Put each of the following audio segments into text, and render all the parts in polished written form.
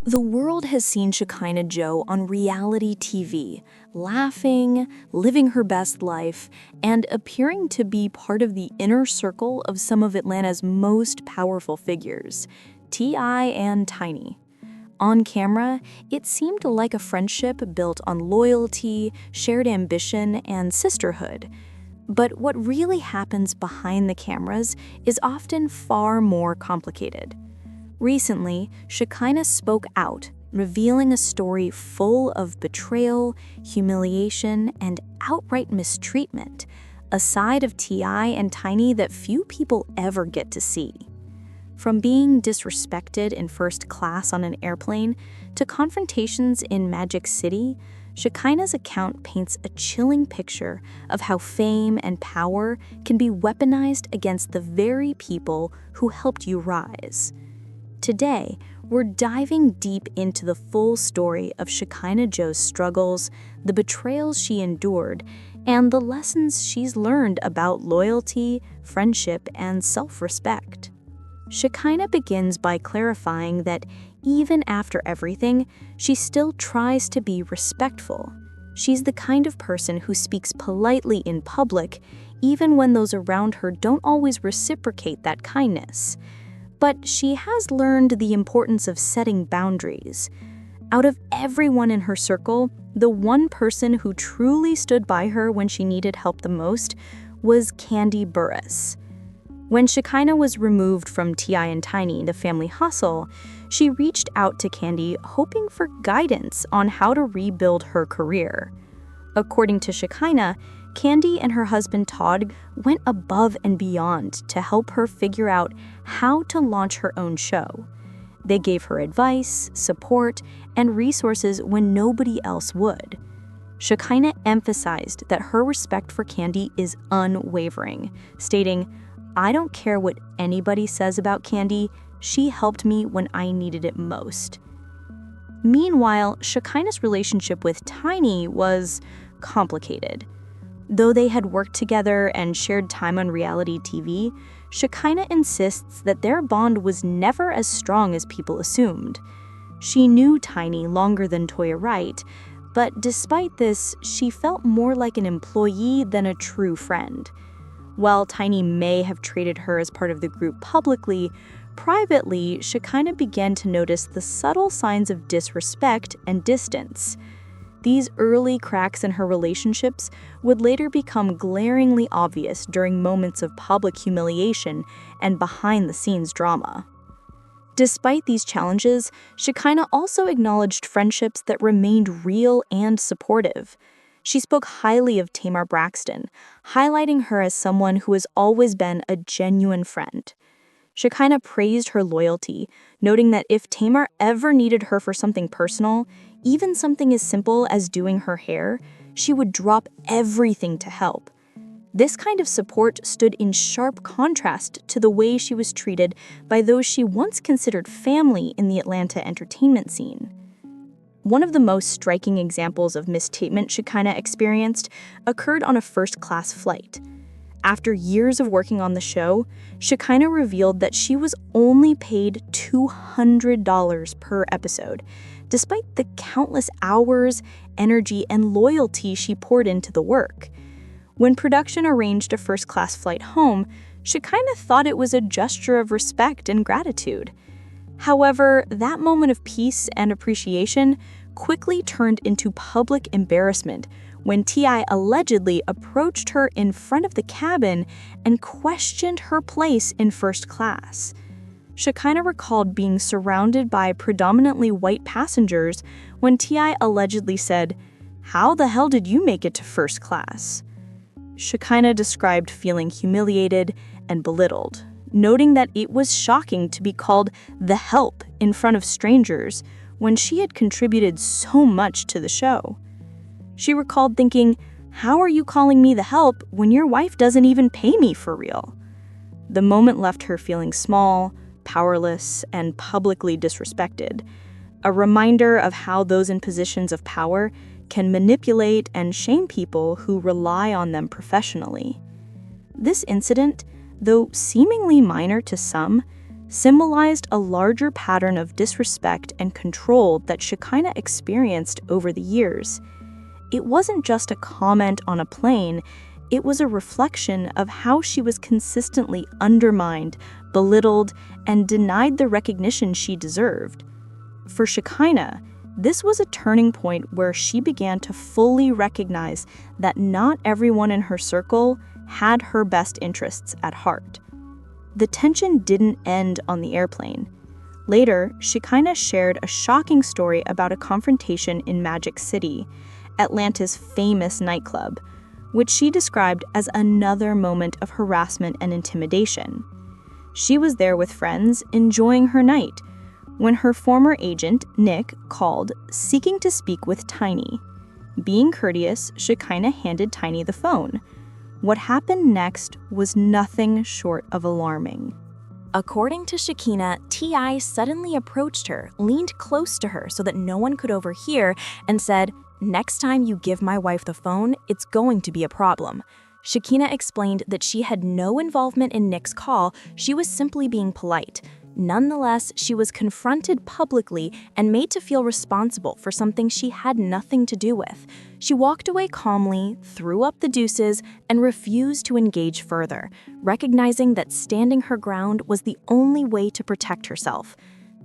The world has seen Shekinah Jo on reality TV, laughing, living her best life, and appearing to be part of the inner circle of some of Atlanta's most powerful figures, T.I and Tiny. On camera, it seemed like a friendship built on loyalty, shared ambition, and sisterhood. But what really happens behind the cameras is often far more complicated. Recently, Shekinah spoke out, revealing a story full of betrayal, humiliation, and outright mistreatment, a side of T.I and Tiny that few people ever get to see. From being disrespected in first class on an airplane to confrontations in Magic City, Shekinah's account paints a chilling picture of how fame and power can be weaponized against the very people who helped you rise. Today, we're diving deep into the full story of Shekinah Jo's struggles, the betrayals she endured, and the lessons she's learned about loyalty, friendship, and self-respect. Shekinah begins by clarifying that even after everything, she still tries to be respectful. She's the kind of person who speaks politely in public, even when those around her don't always reciprocate that kindness. But she has learned the importance of setting boundaries. Out of everyone in her circle, the one person who truly stood by her when she needed help the most was Kandi Burruss. When Shekinah was removed from T.I and Tiny, the family hustle, she reached out to Kandi hoping for guidance on how to rebuild her career. According to Shekinah, Kandi and her husband Todd went above and beyond to help her figure out how to launch her own show. They gave her advice, support, and resources when nobody else would. Shekinah emphasized that her respect for Kandi is unwavering, stating, "I don't care what anybody says about Kandi, she helped me when I needed it most." Meanwhile, Shekinah's relationship with Tiny was complicated. Though they had worked together and shared time on reality TV, Shekinah insists that their bond was never as strong as people assumed. She knew Tiny longer than Toya Wright, but despite this, she felt more like an employee than a true friend. While Tiny may have treated her as part of the group publicly, privately, Shekinah began to notice the subtle signs of disrespect and distance. These early cracks in her relationships would later become glaringly obvious during moments of public humiliation and behind-the-scenes drama. Despite these challenges, Shekinah also acknowledged friendships that remained real and supportive. She spoke highly of Tamar Braxton, highlighting her as someone who has always been a genuine friend. Shekinah praised her loyalty, noting that if Tamar ever needed her for something personal, even something as simple as doing her hair, she would drop everything to help. This kind of support stood in sharp contrast to the way she was treated by those she once considered family in the Atlanta entertainment scene. One of the most striking examples of mistreatment Shekinah experienced occurred on a first-class flight. After years of working on the show, Shekinah revealed that she was only paid $200 per episode, despite the countless hours, energy, and loyalty she poured into the work. When production arranged a first-class flight home, Shekinah thought it was a gesture of respect and gratitude. However, that moment of peace and appreciation quickly turned into public embarrassment when T.I allegedly approached her in front of the cabin and questioned her place in first class. Shekinah recalled being surrounded by predominantly white passengers when T.I allegedly said, "How the hell did you make it to first class?" Shekinah described feeling humiliated and belittled, noting that it was shocking to be called the help in front of strangers when she had contributed so much to the show. She recalled thinking, "How are you calling me the help when your wife doesn't even pay me for real?" The moment left her feeling small, powerless, and publicly disrespected, a reminder of how those in positions of power can manipulate and shame people who rely on them professionally. This incident, though seemingly minor to some, symbolized a larger pattern of disrespect and control that Shekinah experienced over the years. It wasn't just a comment on a plane, it was a reflection of how she was consistently undermined, belittled, and denied the recognition she deserved. For Shekinah, this was a turning point where she began to fully recognize that not everyone in her circle had her best interests at heart. The tension didn't end on the airplane. Later, Shekinah shared a shocking story about a confrontation in Magic City, Atlanta's famous nightclub, which she described as another moment of harassment and intimidation. She was there with friends, enjoying her night, when her former agent, Nick, called, seeking to speak with Tiny. Being courteous, Shekinah handed Tiny the phone. What happened next was nothing short of alarming. According to Shekinah, T.I suddenly approached her, leaned close to her so that no one could overhear, and said, "Next time you give my wife the phone, it's going to be a problem." Shekinah explained that she had no involvement in Nick's call, she was simply being polite. Nonetheless, she was confronted publicly and made to feel responsible for something she had nothing to do with. She walked away calmly, threw up the deuces, and refused to engage further, recognizing that standing her ground was the only way to protect herself.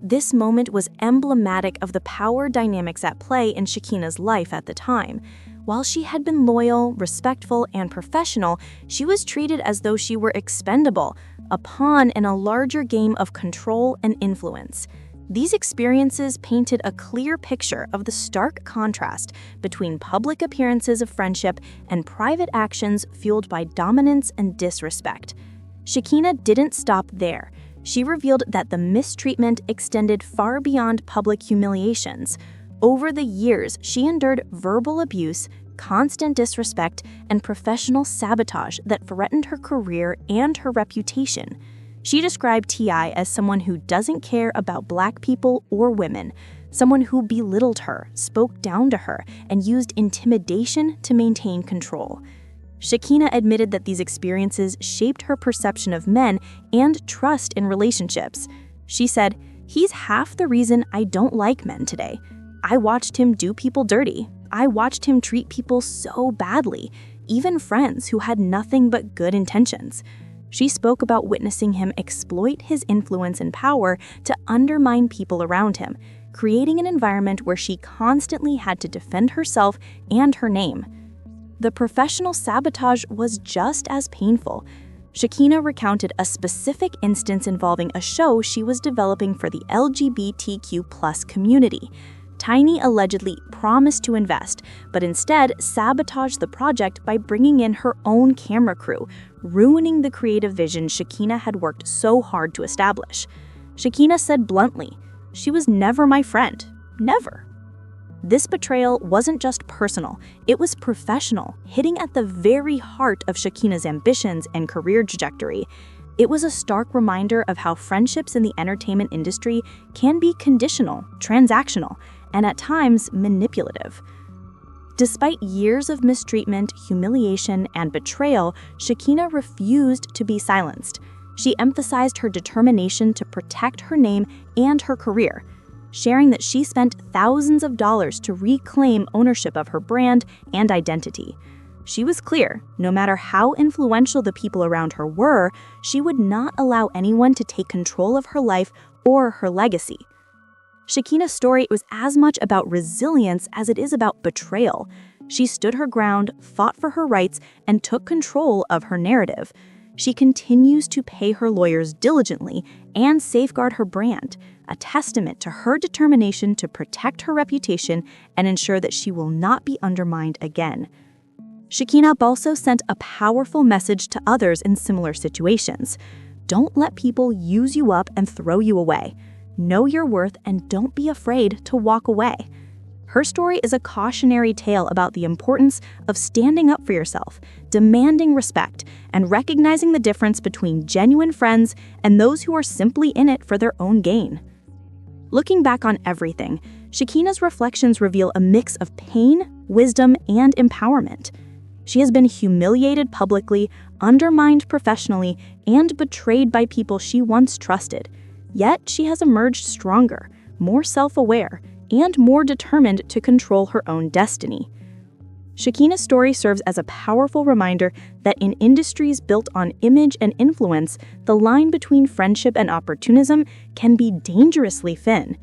This moment was emblematic of the power dynamics at play in Shekinah's life at the time. While she had been loyal, respectful, and professional, she was treated as though she were expendable, a pawn in a larger game of control and influence. These experiences painted a clear picture of the stark contrast between public appearances of friendship and private actions fueled by dominance and disrespect. Shekinah didn't stop there. She revealed that the mistreatment extended far beyond public humiliations. Over the years, she endured verbal abuse, constant disrespect, and professional sabotage that threatened her career and her reputation. She described T.I as someone who doesn't care about Black people or women, someone who belittled her, spoke down to her, and used intimidation to maintain control. Shekinah admitted that these experiences shaped her perception of men and trust in relationships. She said, "He's half the reason I don't like men today. I watched him do people dirty. I watched him treat people so badly, even friends who had nothing but good intentions." She spoke about witnessing him exploit his influence and power to undermine people around him, creating an environment where she constantly had to defend herself and her name. The professional sabotage was just as painful. Shekinah recounted a specific instance involving a show she was developing for the LGBTQ+ community. Tiny allegedly promised to invest, but instead sabotaged the project by bringing in her own camera crew, ruining the creative vision Shekinah had worked so hard to establish. Shekinah said bluntly, "She was never my friend. Never." This betrayal wasn't just personal, it was professional, hitting at the very heart of Shekinah's ambitions and career trajectory. It was a stark reminder of how friendships in the entertainment industry can be conditional, transactional, and at times manipulative. Despite years of mistreatment, humiliation, and betrayal, Shekinah refused to be silenced. She emphasized her determination to protect her name and her career, sharing that she spent thousands of dollars to reclaim ownership of her brand and identity. She was clear, no matter how influential the people around her were, she would not allow anyone to take control of her life or her legacy. Shekinah's story was as much about resilience as it is about betrayal. She stood her ground, fought for her rights, and took control of her narrative. She continues to pay her lawyers diligently and safeguard her brand, a testament to her determination to protect her reputation and ensure that she will not be undermined again. Shekinah also sent a powerful message to others in similar situations. Don't let people use you up and throw you away. Know your worth and don't be afraid to walk away. Her story is a cautionary tale about the importance of standing up for yourself, demanding respect, and recognizing the difference between genuine friends and those who are simply in it for their own gain. Looking back on everything, Shekinah's reflections reveal a mix of pain, wisdom, and empowerment. She has been humiliated publicly, undermined professionally, and betrayed by people she once trusted. Yet she has emerged stronger, more self-aware, and more determined to control her own destiny. Shekinah's story serves as a powerful reminder that in industries built on image and influence, the line between friendship and opportunism can be dangerously thin.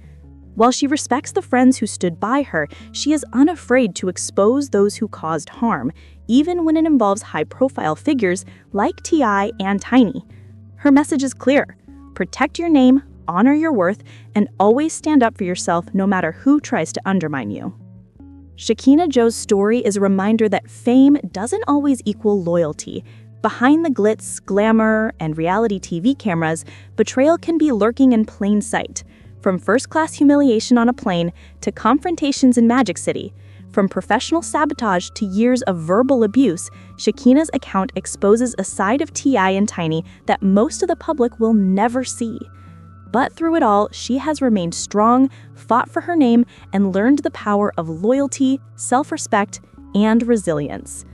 While she respects the friends who stood by her, she is unafraid to expose those who caused harm, even when it involves high-profile figures like T.I and Tiny. Her message is clear: protect your name, honor your worth, and always stand up for yourself no matter who tries to undermine you. Shekinah Jo's story is a reminder that fame doesn't always equal loyalty. Behind the glitz, glamour, and reality TV cameras, betrayal can be lurking in plain sight. From first-class humiliation on a plane to confrontations in Magic City, from professional sabotage to years of verbal abuse, Shekinah's account exposes a side of T.I and Tiny that most of the public will never see. But through it all, she has remained strong, fought for her name, and learned the power of loyalty, self-respect, and resilience.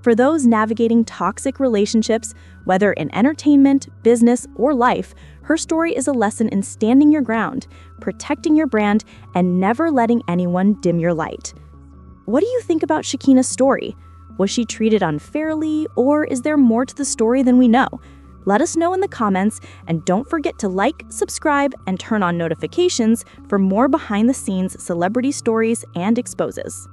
For those navigating toxic relationships, whether in entertainment, business, or life, her story is a lesson in standing your ground, protecting your brand, and never letting anyone dim your light. What do you think about Shekinah's story? Was she treated unfairly, or is there more to the story than we know? Let us know in the comments, and don't forget to like, subscribe, and turn on notifications for more behind-the-scenes celebrity stories and exposes.